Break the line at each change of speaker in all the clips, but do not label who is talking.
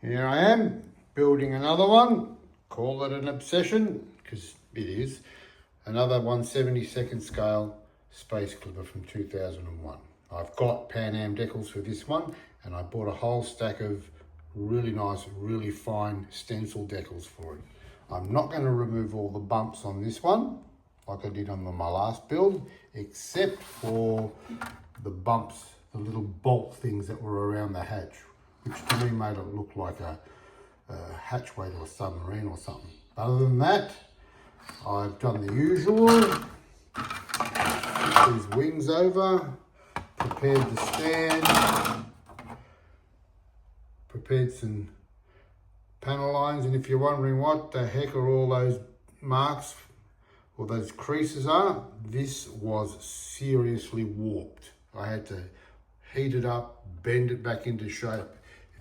Here I am, building another one. Call it an obsession, because it is. Another 1/72nd scale space clipper from 2001. I've got Pan Am decals for this one, and I bought a whole stack of really nice, really fine stencil decals for it. I'm not going to remove all the bumps on this one, like I did on my last build, except for the bumps, the little bolt things that were around the hatch, which to me made it look like a hatchway to a submarine or something. Other than that, I've done the usual. These wings over, prepared the stand, prepared some panel lines, and if you're wondering what the heck are all those marks or those creases are, this was seriously warped. I had to heat it up, bend it back into shape.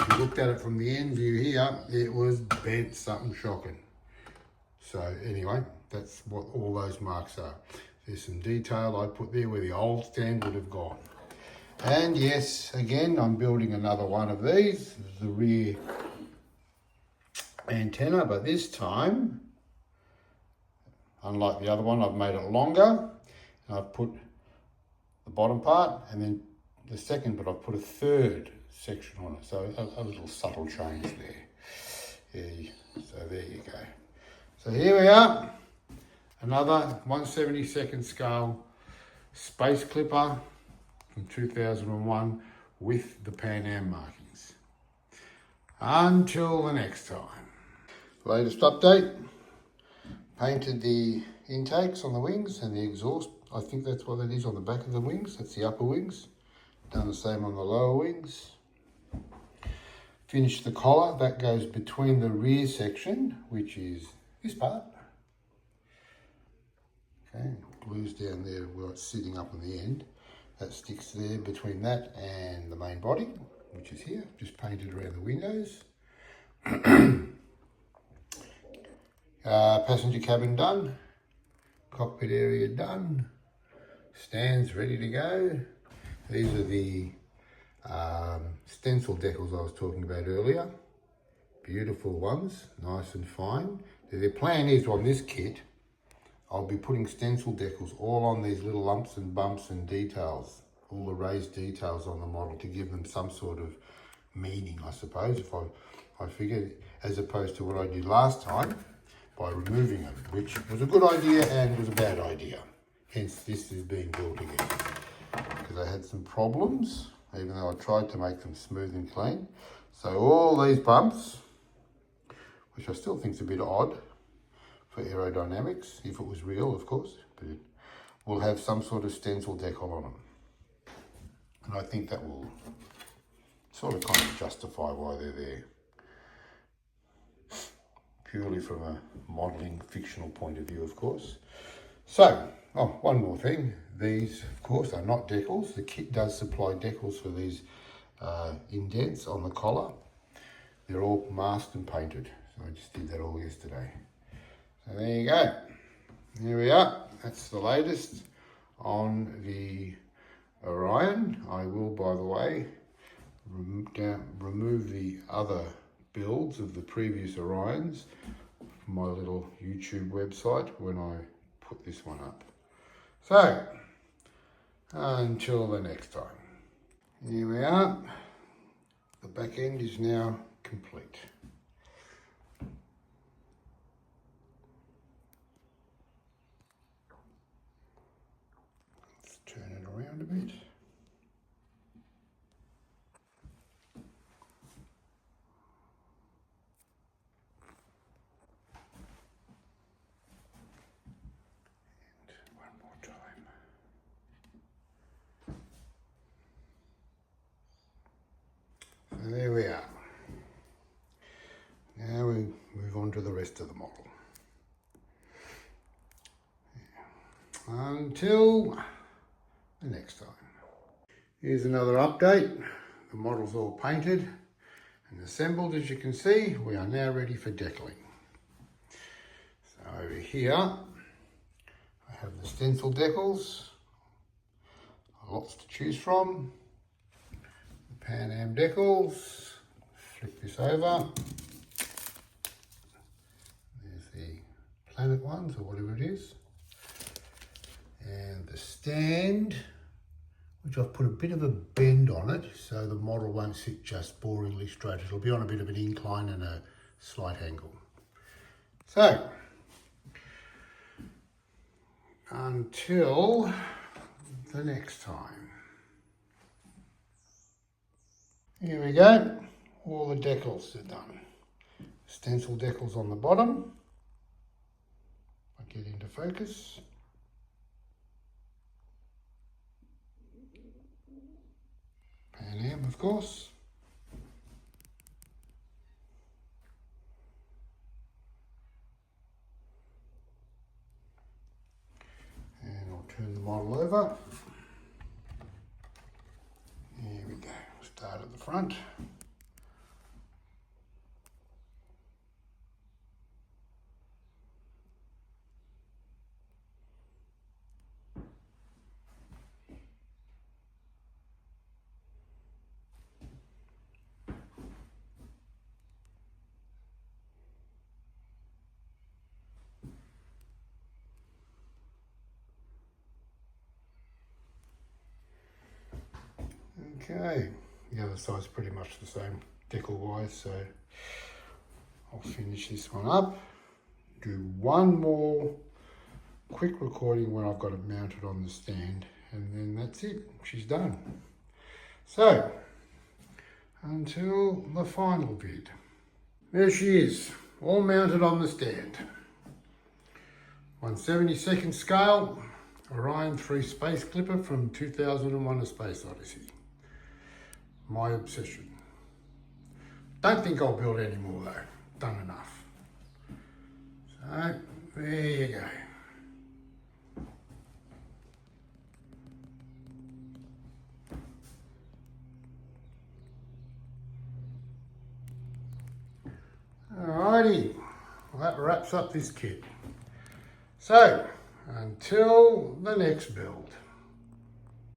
If you looked at it from the end view here, it was bent something shocking. So anyway, that's what all those marks are. There's some detail I put there where the old stand would have gone. And yes, again, I'm building another one of these. This is the rear antenna, but this time, unlike the other one, I've made it longer. And I've put the bottom part and then the second, but I've put a third section on it. So a little subtle change there. Yeah, so there you go. So here we are. Another 1/72nd scale space clipper from 2001 with the Pan Am markings. Until the next time. Latest update. Painted the intakes on the wings and the exhaust. I think that's what it is on the back of the wings. That's the upper wings. Done the same on the lower wings. Finished the collar. That goes between the rear section, which is this part. Okay, blue's down there where it's sitting up on the end. That sticks there between that and the main body, which is here. Just painted around the windows. Passenger cabin done. Cockpit area done. Stands ready to go. These are the stencil decals I was talking about earlier. Beautiful ones, nice and fine. The plan is on this kit, I'll be putting stencil decals all on these little lumps and bumps and details, all the raised details on the model to give them some sort of meaning, I suppose, if I figured, as opposed to what I did last time by removing it, which was a good idea and was a bad idea. Hence this is being built again. Because I had some problems, even though I tried to make them smooth and clean. So all these bumps, which I still think is a bit odd for aerodynamics, if it was real, of course, but it will have some sort of stencil decal on them. And I think that will sort of kind of justify why they're there. Purely from a modelling fictional point of view, of course. So, one more thing. These, of course, are not decals. The kit does supply decals for these indents on the collar. They're all masked and painted. So I just did that all yesterday. So there you go. Here we are. That's the latest on the Orion. I will, by the way, remove the other builds of the previous Orions from my little YouTube website when I put this one up. So, until the next time. Here we are. The back end is now complete. Let's turn it around a bit. So there we are. Now we move on to the rest of the model. Until the next time. Here's another update. The model's all painted and assembled, as you can see. We are now ready for decaling. So over here, I have the stencil decals. Lots to choose from. The Pan Am decals, Flip this over. There's the planet ones or whatever it is. And the stand, which I've put a bit of a bend on it so the model won't sit just boringly straight. It'll be on a bit of an incline and a slight angle. So, until the next time. Here we go, all the decals are done. Stencil decals on the bottom. I'll get into focus. Pan Am, of course. And I'll turn the model over. Here we go. Start at the front. Okay, the other side's pretty much the same decal wise, so I'll finish this one up, do one more quick recording when I've got it mounted on the stand, and then that's it, she's done. So, until the final vid. There she is, all mounted on the stand. 1/72nd scale, Orion 3 space clipper from 2001: A Space Odyssey. My obsession. Don't think I'll build any more though. Done enough. So, there you go. Alrighty, well, that wraps up this kit. So, until the next build.